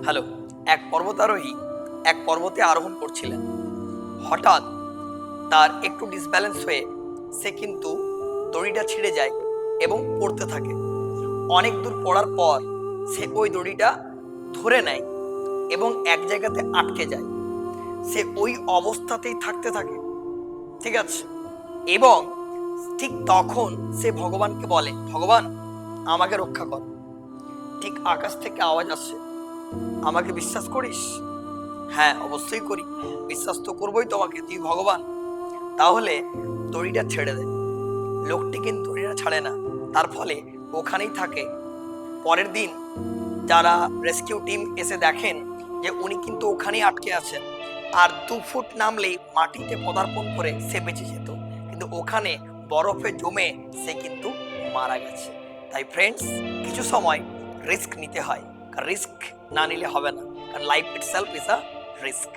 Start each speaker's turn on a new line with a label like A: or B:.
A: Hello. এক পর্বতারোহী এক পর্বতে আরোহণ করছিলেন। হঠাৎ তার একটু ডিসব্যালেন্স হয়ে সে কিন্তু দড়িটা ছিঁড়ে যায় এবং পড়তে থাকে। অনেক দূর পড়ার পর সে ওই দড়িটা ধরে নেয় এবং এক জায়গাতে আটকে যায়। সে ওই অবস্থাতেই থাকতে থাকে, ঠিক আছে? এবং ঠিক তখন সে ভগবানকে বলে, ভগবান আমাকে রক্ষা কর। ঠিক আকাশ থেকে আওয়াজ আসে, আমাকে বিশ্বাস করিস? হ্যাঁ, অবশ্যই করি। বিশ্বাস তো করবোই তোমাকে, তুই ভগবান। তাহলে দড়িটা ছেড়ে দে। লোকটি কিন্তু দড়িটা ছাড়ে না, তার ফলে ওখানেই থাকে। পরের দিন যারা রেস্কিউ টিম এসে দেখেন যে উনি কিন্তু ওখানেই আটকে আছেন, আর 2 ফুট নামলেই মাটিতে পদার্পণ করে সে বেঁচে যেত, কিন্তু ওখানে বরফে জমে সে কিন্তু মারা গেছে। তাই ফ্রেন্ডস, কিছু সময় রিস্ক নিতে হয়, কারণ রিস্ক না নিলে হবে না, কারণ life itself is a risk.